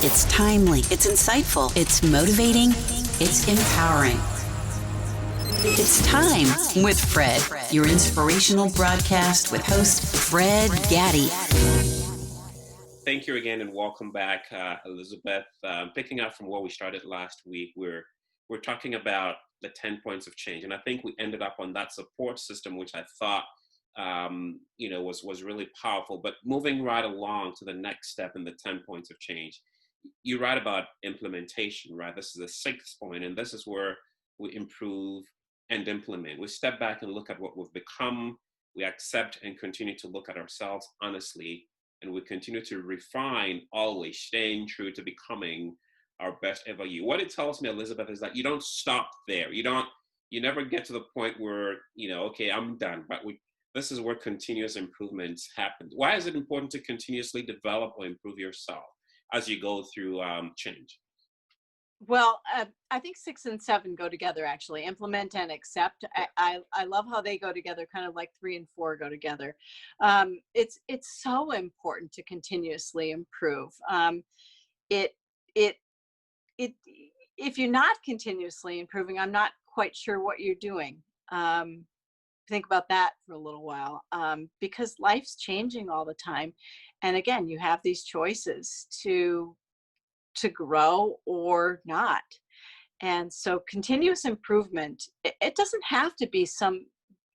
It's timely, it's insightful, it's motivating, it's empowering. It's Time with Fred, your inspirational broadcast with host Fred Gaddy. Thank you again and welcome back, Elizabeth. Picking up from where we started last week, we're talking about the 10 points of change. And I think we ended up on that support system, which I thought was really powerful. But moving right along to the next step in the 10 points of change, you write about implementation, right? This is the sixth point, and this is where we improve and implement. We step back and look at what we've become. We accept and continue to look at ourselves honestly, and we continue to refine, always staying true to becoming our best ever you. What it tells me, Elizabeth, is that you don't stop there. You never get to the point where, okay, I'm done. But this is where continuous improvements happen. Why is it important to continuously develop or improve yourself as you go through change? Well, I think 6 and 7 go together, actually. Implement and accept. I love how they go together, kind of like 3 and 4 go together. It's so important to continuously improve. If you're not continuously improving, I'm not quite sure what you're doing. Think about that for a little while, because life's changing all the time. And again, you have these choices to grow or not. And so continuous improvement, it doesn't have to be some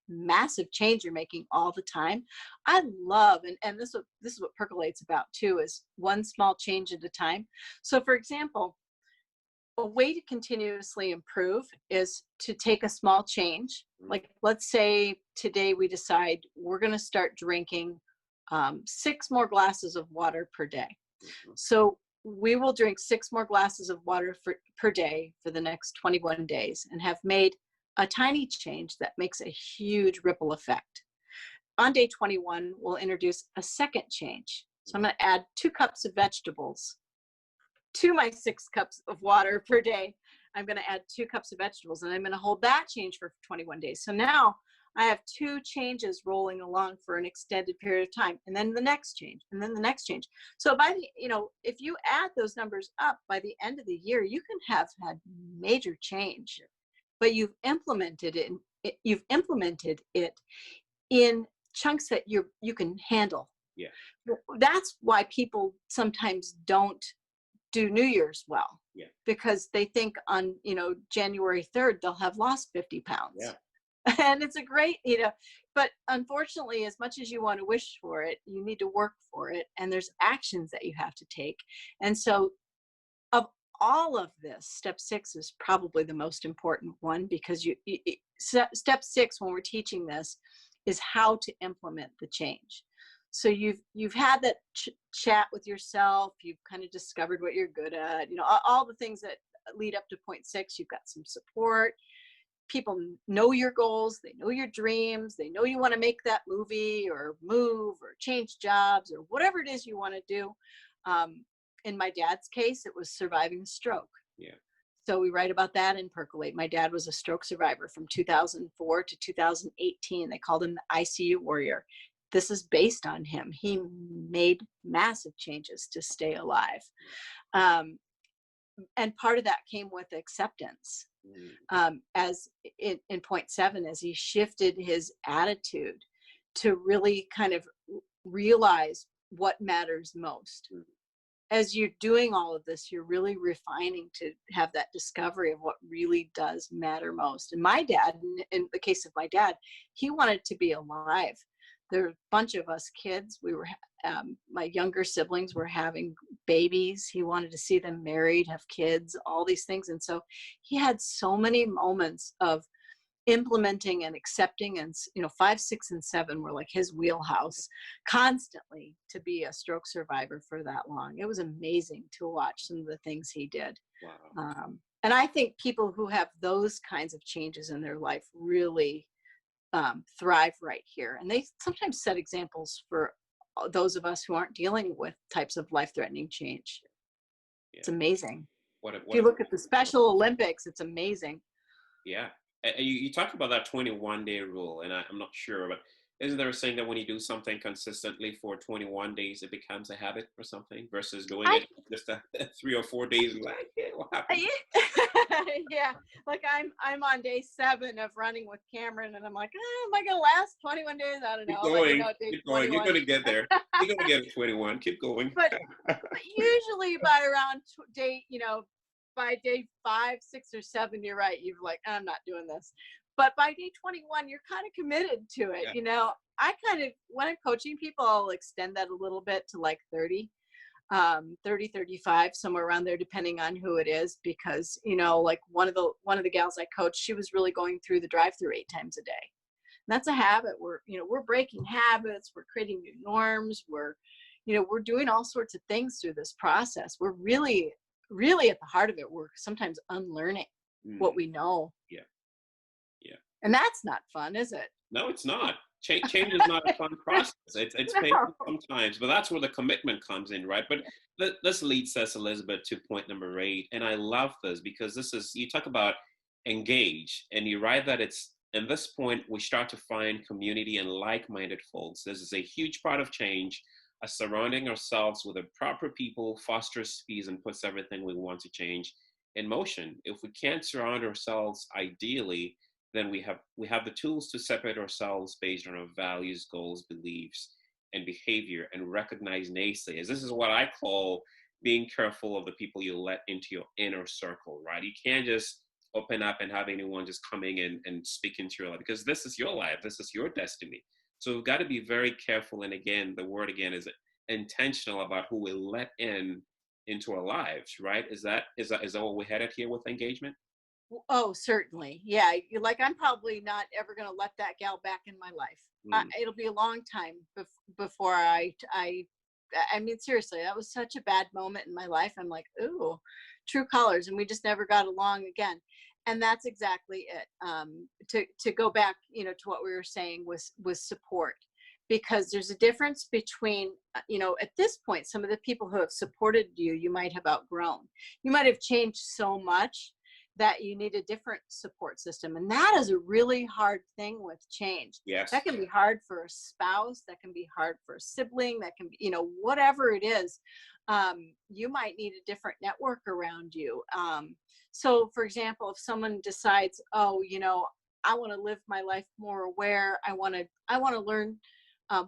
massive change you're making all the time. I love, and this is what Percolate's about too, is one small change at a time. So for example, a way to continuously improve is to take a small change. Like, let's say today we decide we're going to start drinking 6 more glasses of water per day. So we will drink 6 more glasses of water per day for the next 21 days and have made a tiny change that makes a huge ripple effect. On day 21, we'll introduce a second change. So I'm going to add 2 cups of vegetables to my 6 cups of water per day. I'm going to add 2 cups of vegetables, and I'm going to hold that change for 21 days. So now I have 2 changes rolling along for an extended period of time, and then the next change, and then the next change. So by if you add those numbers up, by the end of the year, you can have had major change, but you've implemented it. You've implemented it in chunks that you can handle. Yeah, that's why people sometimes don't do New Year's well. Yeah, because they think on January 3rd they'll have lost 50 pounds. Yeah. And it's a great, but unfortunately, as much as you want to wish for it, you need to work for it. And there's actions that you have to take. And so of all of this, step 6 is probably the most important one, because step 6, when we're teaching this, is how to implement the change. So you've had that chat with yourself. You've kind of discovered what you're good at, all the things that lead up to point 6. You've got some support. People know your goals, they know your dreams, they know you want to make that movie or move or change jobs or whatever it is you want to do. In my dad's case, it was surviving a stroke. Yeah. So we write about that in Percolate. My dad was a stroke survivor from 2004 to 2018. They called him the ICU warrior. This is based on him. He made massive changes to stay alive. And part of that came with acceptance. As in point 7, as he shifted his attitude to really kind of realize what matters most. As you're doing all of this, you're really refining to have that discovery of what really does matter most. And my dad, in the case of my dad, he wanted to be alive. There were a bunch of us kids. My younger siblings were having babies. He wanted to see them married, have kids, all these things. And so he had so many moments of implementing and accepting, and 5, 6, and 7 were like his wheelhouse, constantly, to be a stroke survivor for that long. It was amazing to watch some of the things he did. Wow. And I think people who have those kinds of changes in their life really thrive right here. And they sometimes set examples for those of us who aren't dealing with types of life-threatening change. Yeah. It's amazing. If you look at the Special Olympics, it's amazing. Yeah. You talk about that 21-day rule, and I'm not sure, but isn't there a saying that when you do something consistently for 21 days, it becomes a habit or something versus doing I it just 3 or 4 days and like, yeah, what happened? yeah, like I'm on day 7 of running with Cameron, and I'm like, am I gonna last 21 days? I don't Keep know, but going, day keep going. You're 21. going to get there. You're going to get to 21. Keep going. But usually by around day, by day 5, 6, or 7, you're right. You're like, I'm not doing this. But by day 21, you're kind of committed to it. Yeah. I kind of, when I'm coaching people, I'll extend that a little bit to like 30, 30, 35, somewhere around there, depending on who it is. Because, like one of the gals I coached, she was really going through the drive-through 8 times a day. And that's a habit. We're breaking habits. We're creating new norms. We're doing all sorts of things through this process. We're really, really at the heart of it. We're sometimes unlearning what we know. Yeah. Yeah. And that's not fun, is it? No, it's not. Change is not a fun process. It's painful sometimes, but that's where the commitment comes in, right? But this leads us, Elizabeth, to point number 8. And I love this because you talk about engage, and you write that it's, at this point, we start to find community and like-minded folks. This is a huge part of change. Surrounding ourselves with the proper people fosters peace and puts everything we want to change in motion. If we can't surround ourselves ideally, then we have the tools to separate ourselves based on our values, goals, beliefs, and behavior, and recognize naysayers. This is what I call being careful of the people you let into your inner circle, right? You can't just open up and have anyone just coming in and speak into your life, because this is your life, this is your destiny. So we've got to be very careful. And again, the word again is intentional about who we let into our lives, right? Is that what we're headed here with engagement? Oh, certainly. Yeah. Like, I'm probably not ever going to let that gal back in my life. It'll be a long time before I mean, seriously, that was such a bad moment in my life. I'm like, ooh, true colors. And we just never got along again. And that's exactly it. To go back, to what we were saying was support, because there's a difference between, at this point, some of the people who have supported you might have outgrown. You might have changed so much that you need a different support system. And that is a really hard thing with change. Yes. That can be hard for a spouse. That can be hard for a sibling. That can be, whatever it is. You might need a different network around you. So for example, if someone decides, I want to live my life more aware. I want to learn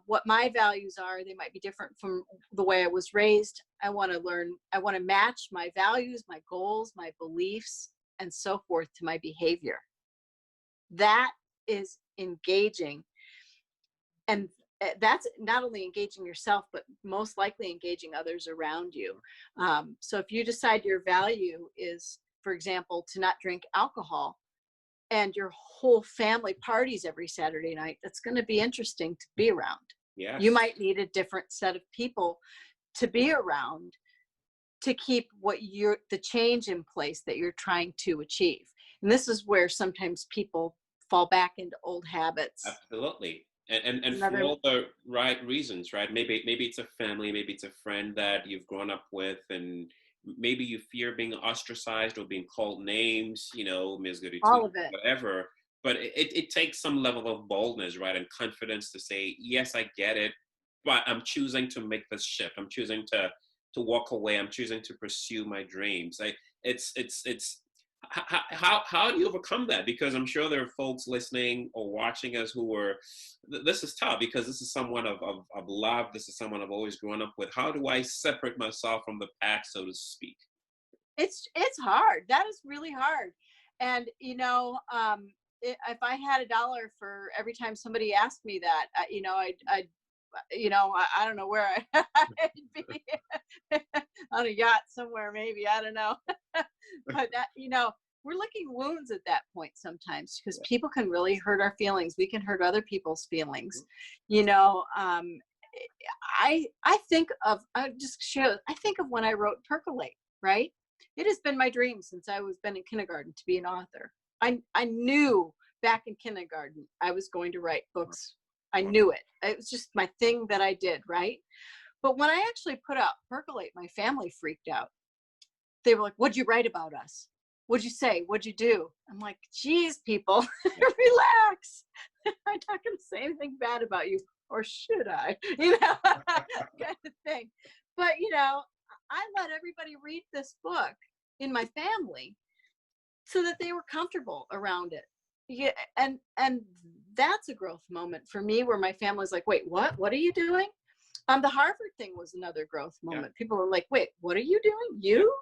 what my values are. They might be different from the way I was raised. I want to match my values, my goals, my beliefs, and so forth to my behavior. That is engaging. And that's not only engaging yourself, but most likely engaging others around you. So if you decide your value is, for example, to not drink alcohol, and your whole family parties every Saturday night, that's going to be interesting to be around. Yes. You might need a different set of people to be around to keep the change in place that you're trying to achieve. And this is where sometimes people fall back into old habits. Absolutely. And for all the right reasons, right? Maybe it's a family, maybe it's a friend that you've grown up with, and maybe you fear being ostracized or being called names, Ms. Goody, all of it, whatever. But it takes some level of boldness, right, and confidence to say, yes, I get it, but I'm choosing to make this shift. I'm choosing to walk away. I'm choosing to pursue my dreams. How do you overcome that? Because I'm sure there are folks listening or watching us who are, this is tough, because this is someone of love. This is someone I've always grown up with. How do I separate myself from the pack, so to speak? It's hard. That is really hard. And, if I had $1 for every time somebody asked me that, I'd I don't know where I'd be on a yacht somewhere, maybe, I don't know. But that, we're licking wounds at that point sometimes, because people can really hurt our feelings. We can hurt other people's feelings. I think of when I wrote Percolate, right? It has been my dream since I was in kindergarten to be an author. I knew back in kindergarten I was going to write books. I knew it. It was just my thing that I did, right? But when I actually put out Percolate, my family freaked out. They were like, "What'd you write about us?" What'd you say? What'd you do? I'm like, geez, people, relax. I'm not going to say anything bad about you, or should I? Kind of thing. But, I let everybody read this book in my family so that they were comfortable around it. Yeah, and that's a growth moment for me, where my family's like, wait, what are you doing? The Harvard thing was another growth moment. Yeah. People are like, wait, what are you doing? You?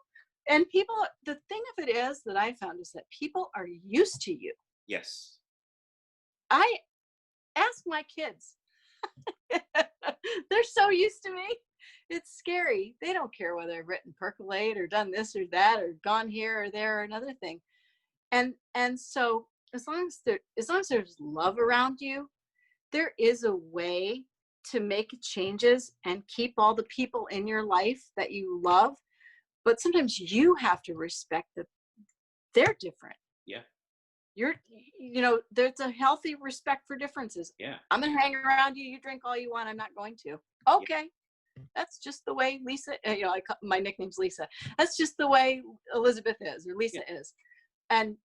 And people, the thing of it is that I found is that people are used to you. Yes. I ask my kids. They're so used to me. It's scary. They don't care whether I've written Percolate or done this or that or gone here or there or another thing. And so as long as there's love around you, there is a way to make changes and keep all the people in your life that you love. But sometimes you have to respect that they're different. Yeah. There's a healthy respect for differences. Yeah. I'm going to hang around you. You drink all you want. I'm not going to. Okay. Yeah. That's just the way Lisa, my nickname's Lisa. That's just the way Elizabeth is, or Lisa is. And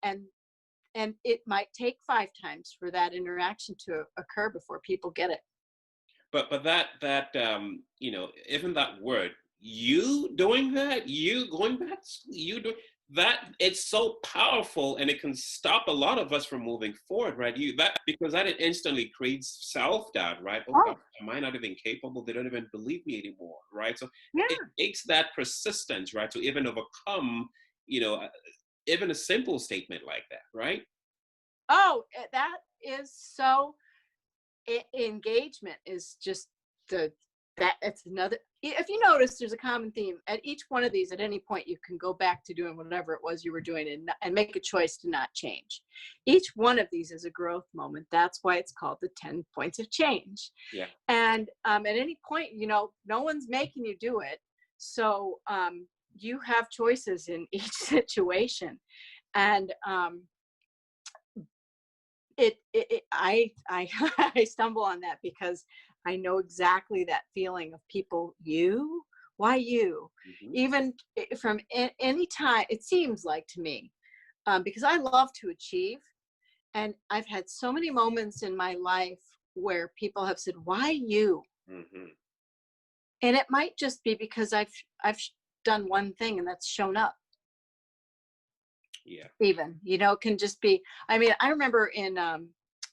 it might take 5 times for that interaction to occur before people get it. But that even that word, you doing that, you going back, you doing that, it's so powerful, and it can stop a lot of us from moving forward, right? Because that it instantly creates self-doubt, right? Oh, God, am I not even capable? They don't even believe me anymore, right? So it takes that persistence, right, to even overcome, even a simple statement like that, right? Oh, that is so. Engagement is just it's another. If you notice, there's a common theme at each one of these. At any point, you can go back to doing whatever it was you were doing and make a choice to not change. Each one of these is a growth moment. That's why it's called the 10 points of change. Yeah. And at any point, no one's making you do it. So you have choices in each situation. And I stumble on that because I know exactly that feeling of people, why you? Mm-hmm. Even from any time, it seems like to me, because I love to achieve. And I've had so many moments in my life where people have said, why you? Mm-hmm. And it might just be because I've done one thing and that's shown up. Yeah. Even, it can just be, I remember in,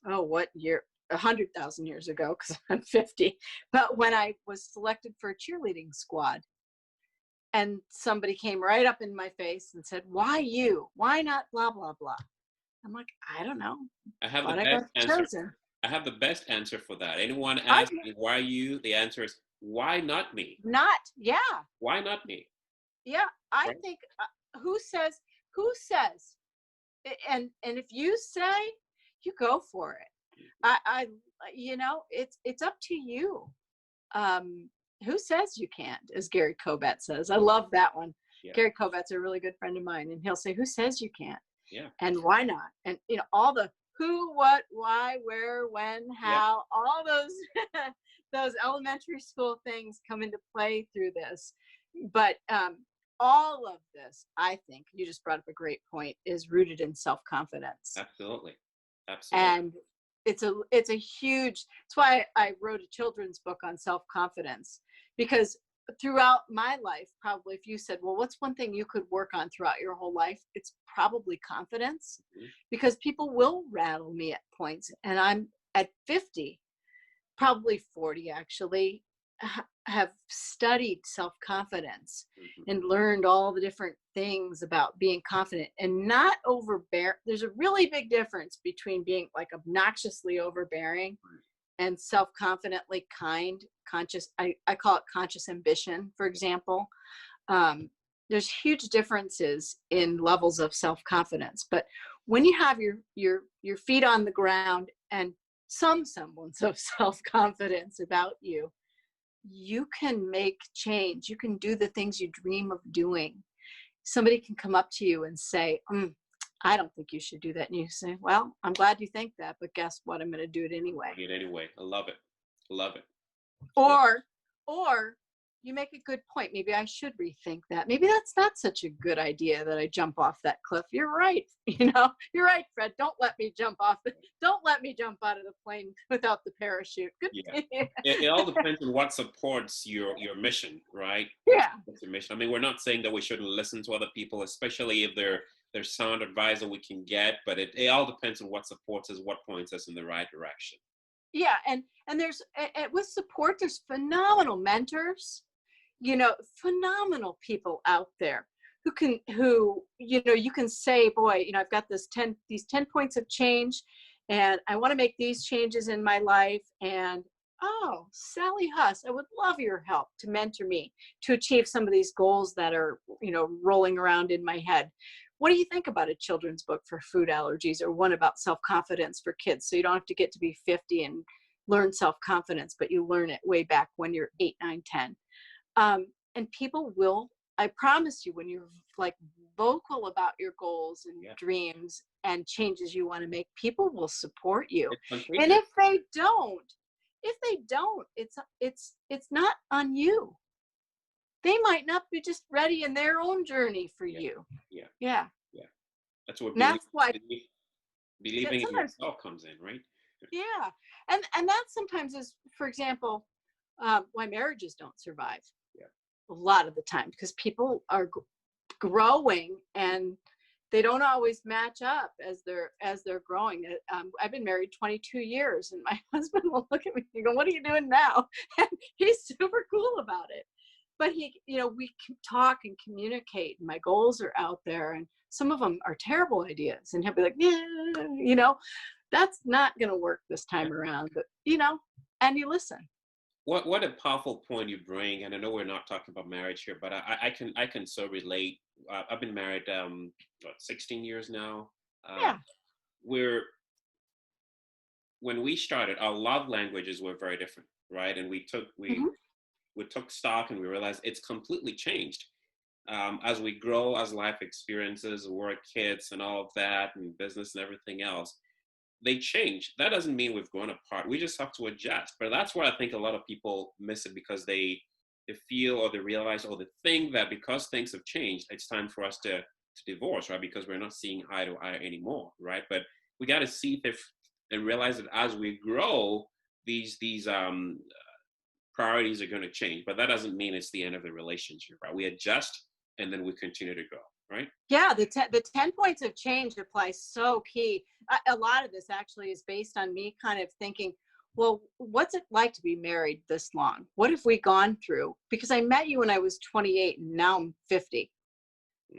what year, 100,000 years ago, because I'm 50, but when I was selected for a cheerleading squad, and somebody came right up in my face and said, why you? Why not blah, blah, blah? I'm like, I don't know. I have the best answer. I have the best answer for that. Anyone asks me, why you? The answer is, why not me? Yeah. Why not me? Yeah. I think, who says, and if you say, you go for it. It's up to you. Who says you can't, as Gary Kobat says. I love that one. Yeah. Gary Kobat's a really good friend of mine, and he'll say, who says you can't? Yeah. And why not? And all the who, what, why, where, when, how, all those those elementary school things come into play through this. But all of this, I think, you just brought up a great point, is rooted in self-confidence. Absolutely. And it's a huge, that's why I wrote a children's book on self-confidence, because throughout my life, probably if you said, well, what's one thing you could work on throughout your whole life? It's probably confidence, because people will rattle me at points. And I'm at 50, probably 40 actually, have studied self-confidence and learned all the different things about being confident and not overbear. There's a really big difference between being like obnoxiously overbearing and self-confidently kind, conscious. I call it conscious ambition, for example. There's huge differences in levels of self-confidence, but when you have your feet on the ground and some semblance of self-confidence about you, you can make change. You can do the things you dream of doing. Somebody can come up to you and say, I don't think you should do that. And you say, well, I'm glad you think that, but guess what? I'm going to do it anyway. I love it. I love it. Or you make a good point. Maybe I should rethink that. Maybe that's not such a good idea that I jump off that cliff. You're right. You're right, Fred. Don't let me jump out of the plane without the parachute. Good. Yeah. It all depends on what supports your mission, right? Yeah. What's your mission? I mean, we're not saying that we shouldn't listen to other people, especially if they're sound advice that we can get, but it all depends on what supports us, what points us in the right direction. Yeah. And there's, with support, there's phenomenal mentors, phenomenal people out there who you can say, boy, I've got these 10 points of change, and I want to make these changes in my life. And, oh, Sally Huss, I would love your help to mentor me to achieve some of these goals that are, rolling around in my head. What do you think about a children's book for food allergies, or one about self-confidence for kids? So you don't have to get to be 50 and learn self-confidence, but you learn it way back when you're 8, 9, 10. And people will, I promise you, when you're like vocal about your goals and dreams and changes you want to make, people will support you. And if they don't, it's not on you. They might not be just ready in their own journey for you. Yeah. That's what believing in yourself comes in, right? Yeah. And that sometimes is, for example, why marriages don't survive. A lot of the time, because people are growing and they don't always match up as they're growing. I've been married 22 years, and my husband will look at me and go, "What are you doing now?" And he's super cool about it. But we can talk and communicate, and my goals are out there, and some of them are terrible ideas, and he'll be like, "Yeah, that's not going to work this time around." But and you listen. What a powerful point you bring, and I know we're not talking about marriage here, but I can so relate. I've been married 16 years now. When we started, our love languages were very different, right? And we took stock, and we realized it's completely changed as we grow, as life experiences, work, kids, and all of that, and business and everything else. They change. That doesn't mean we've grown apart. We just have to adjust. But that's where I think a lot of people miss it, because they feel, or they realize, or they think that because things have changed, it's time for us to divorce, right? Because we're not seeing eye to eye anymore, right? But we got to see and realize that as we grow, these priorities are going to change. But that doesn't mean it's the end of the relationship, right? We adjust, and then we continue to grow. Right? Yeah, the 10 points of change applies so key. A lot of this actually is based on me kind of thinking, well, what's it like to be married this long? What have we gone through? Because I met you when I was 28, and now I'm 50.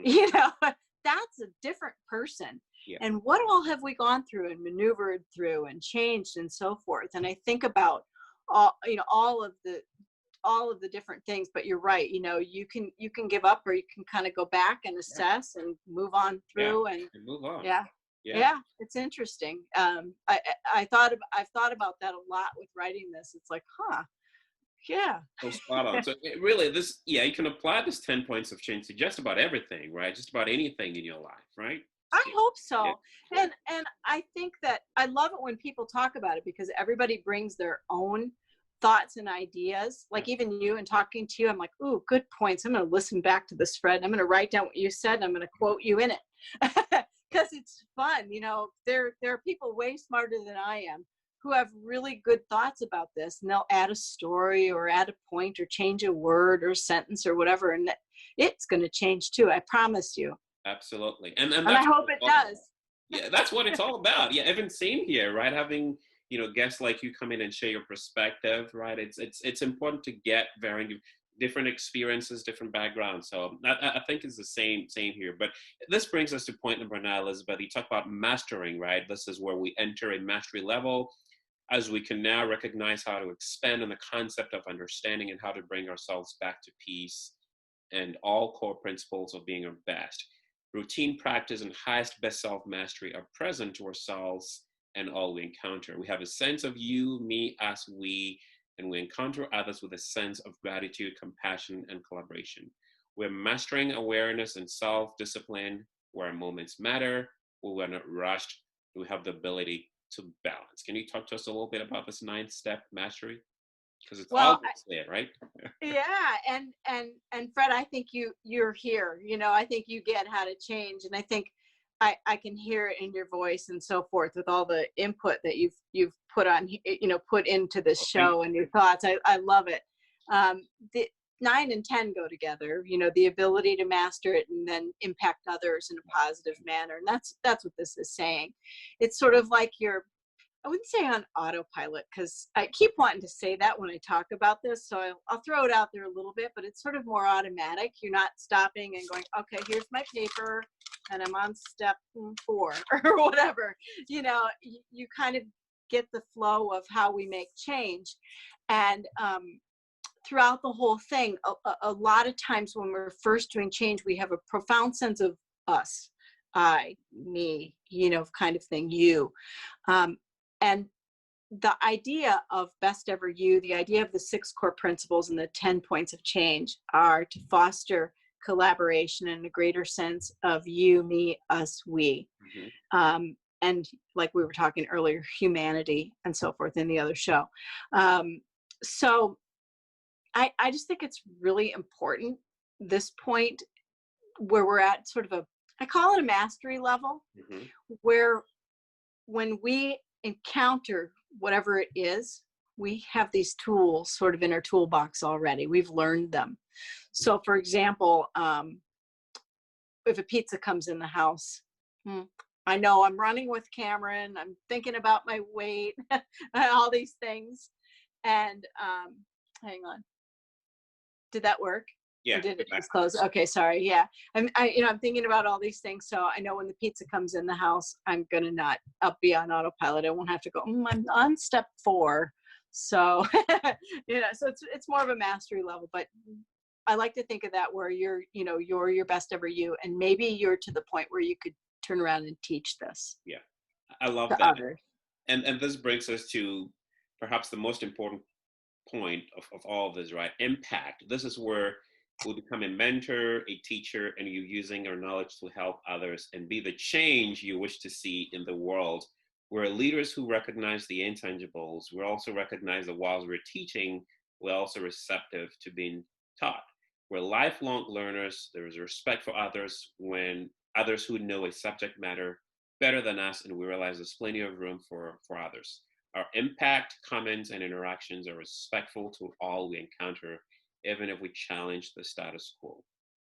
That's a different person. Yeah. And what all have we gone through and maneuvered through and changed and so forth? And I think about all of the different things. But you're right, you can give up, or you can kind of go back and assess and move on through and move on. Yeah, it's interesting. I've thought about that a lot with writing this. It's like, so spot on. So you can apply this 10 points of change to just about everything, right? Just about anything in your life, right? I hope so. And I think that I love it when people talk about it, because everybody brings their own thoughts and ideas. Like even you, and talking to you, I'm like, ooh, good points. I'm going to listen back to this, Fred. I'm going to write down what you said, and I'm going to quote you in it, because it's fun. There are people way smarter than I am who have really good thoughts about this, and they'll add a story or add a point or change a word or sentence or whatever, and it's going to change too. I promise you. Absolutely. And I hope it does. Yeah, that's what it's all about. Yeah, even same here, right? Having guests like you come in and share your perspective, right? It's important to get varying different experiences, different backgrounds. So I think it's the same here. But this brings us to point number 9, Elizabeth. You talk about mastering, right? This is where we enter a mastery level, as we can now recognize how to expand on the concept of understanding and how to bring ourselves back to peace and all core principles of being our best. Routine practice and highest best self-mastery are present to ourselves and all we encounter. We have a sense of you, me, us, we, and we encounter others with a sense of gratitude, compassion, and collaboration. We're mastering awareness and self-discipline, where moments matter, where we're not rushed, we have the ability to balance. Can you talk to us a little bit about this 9-step mastery? Because it's Well, always there, right? yeah, and Fred, I think you're here. I think you get how to change, and I think I can hear it in your voice and so forth with all the input that you've put on, put into this Well, show and your thoughts. I love it. The 9 and 10 go together. The ability to master it and then impact others in a positive manner, and that's what this is saying. It's sort of like I wouldn't say on autopilot, because I keep wanting to say that when I talk about this. So I'll throw it out there a little bit, but it's sort of more automatic. You're not stopping and going, okay, here's my paper and I'm on step 4 or whatever. You kind of get the flow of how we make change. And throughout the whole thing, a lot of times when we're first doing change, we have a profound sense of us, I, me, kind of thing, you. And the idea of best ever you, the idea of the 6 core principles and the 10 points of change are to foster collaboration and a greater sense of you, me, us, we. Mm-hmm. And like we were talking earlier, humanity and so forth in the other show. So I just think it's really important, this point where we're at sort of I call it a mastery level, mm-hmm. where when we encounter whatever it is, we have these tools sort of in our toolbox already. We've learned them. So for example, if a pizza comes in the house, I know I'm running with Cameron, I'm thinking about my weight, all these things. And hang on. Did that work? Yeah. Or did it just close? Okay, sorry. Yeah. I'm thinking about all these things. So I know when the pizza comes in the house, I'll be on autopilot. I won't have to go, I'm on step 4. So, so it's more of a mastery level, but I like to think of that where you're your best ever you, and maybe you're to the point where you could turn around and teach this. Yeah. I love that. Others. And this brings us to perhaps the most important point of all of this, right? Impact. This is where we'll become a mentor, a teacher, and you're using your knowledge to help others and be the change you wish to see in the world. We're leaders who recognize the intangibles. We also recognize that while we're teaching, we're also receptive to being taught. We're lifelong learners. There is respect for others when others who know a subject matter better than us, and we realize there's plenty of room for others. Our impact, comments, and interactions are respectful to all we encounter, even if we challenge the status quo.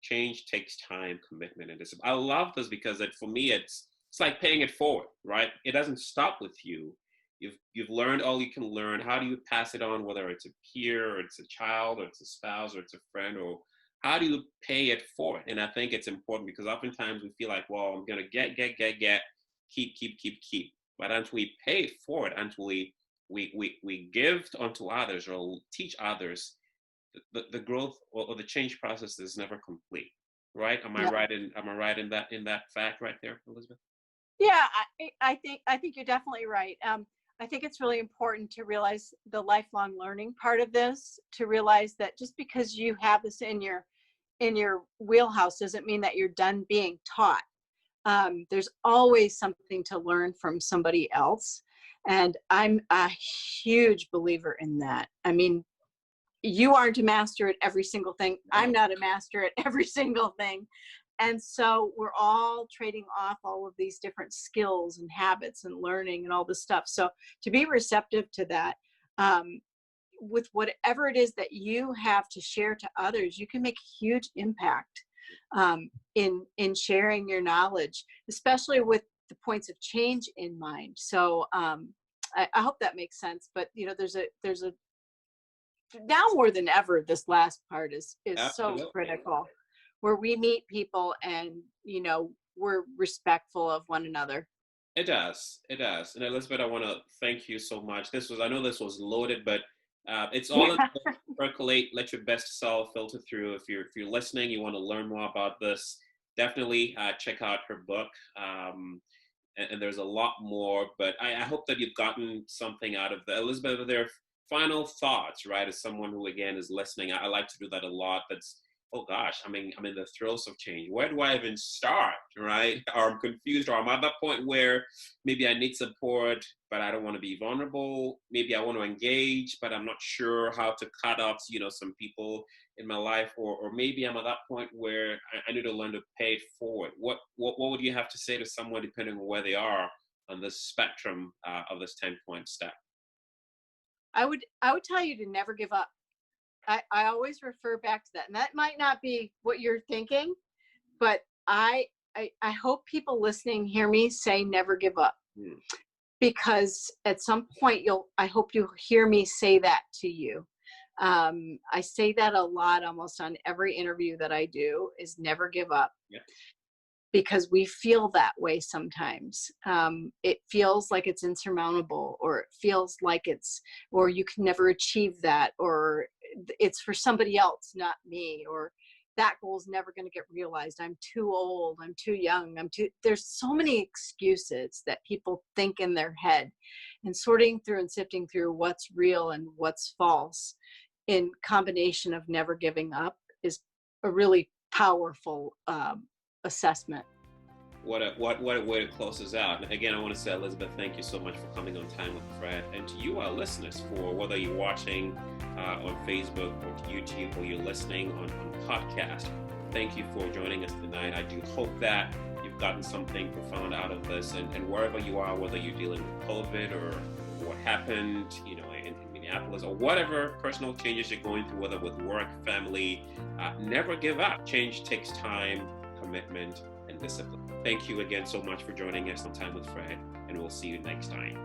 Change takes time, commitment, and discipline. I love this because for me, it's like paying it forward, right? It doesn't stop with you. You've learned all you can learn. How do you pass it on, whether it's a peer, or it's a child, or it's a spouse, or it's a friend, or how do you pay it forward? And I think it's important because oftentimes we feel like, well, I'm going to get, keep. But until we pay it forward, until we give unto others or teach others, the growth or the change process is never complete, right? Am I right in that fact right there, Elizabeth? Yeah, I think you're definitely right. I think it's really important to realize the lifelong learning part of this, to realize that just because you have this in your wheelhouse doesn't mean that you're done being taught. There's always something to learn from somebody else. And I'm a huge believer in that. I mean, you aren't a master at every single thing. I'm not a master at every single thing. And so we're all trading off all of these different skills and habits and learning and all this stuff. So to be receptive to that, with whatever it is that you have to share to others, you can make a huge impact in sharing your knowledge, especially with the points of change in mind. So I hope that makes sense. But there's a now more than ever, this last part is so critical, where we meet people and we're respectful of one another. It does. And Elizabeth, I want to thank you so much. I know this was loaded, but it's all percolate. Let your best self filter through. If you're listening, you want to learn more about this, definitely check out her book. And there's a lot more, but I hope that you've gotten something out of that. Elizabeth, are there final thoughts, right? As someone who, again, is listening, I like to do that a lot. That's oh gosh, I'm in the throes of change. Where do I even start, right? Or I'm confused, or I'm at that point where maybe I need support, but I don't want to be vulnerable. Maybe I want to engage, but I'm not sure how to cut off, some people in my life, or maybe I'm at that point where I need to learn to pay it forward. What would you have to say to someone depending on where they are on this spectrum of this 10-point step? I would tell you to never give up. I always refer back to that, and that might not be what you're thinking, but I hope people listening hear me say never give up, because at some point I hope you'll hear me say that to you. I say that a lot, almost on every interview that I do, is never give up. Yeah. Because we feel that way sometimes. It feels like it's insurmountable, or it feels like or you can never achieve that, or it's for somebody else, not me, or that goal is never going to get realized. I'm too old. I'm too young. There's so many excuses that people think in their head, and sorting through and sifting through what's real and what's false in combination of never giving up is a really powerful assessment. What a way to close us out. And again, I want to say, Elizabeth, thank you so much for coming on Time with Fred. And to you, our listeners, for whether you're watching on Facebook or to YouTube, or you're listening on podcast, thank you for joining us tonight. I do hope that you've gotten something profound out of this. And wherever you are, whether you're dealing with COVID or what happened, in Minneapolis, or whatever personal changes you're going through, whether with work, family, never give up. Change takes time, commitment, and discipline. Thank you again so much for joining us on Time with Fred, and we'll see you next time.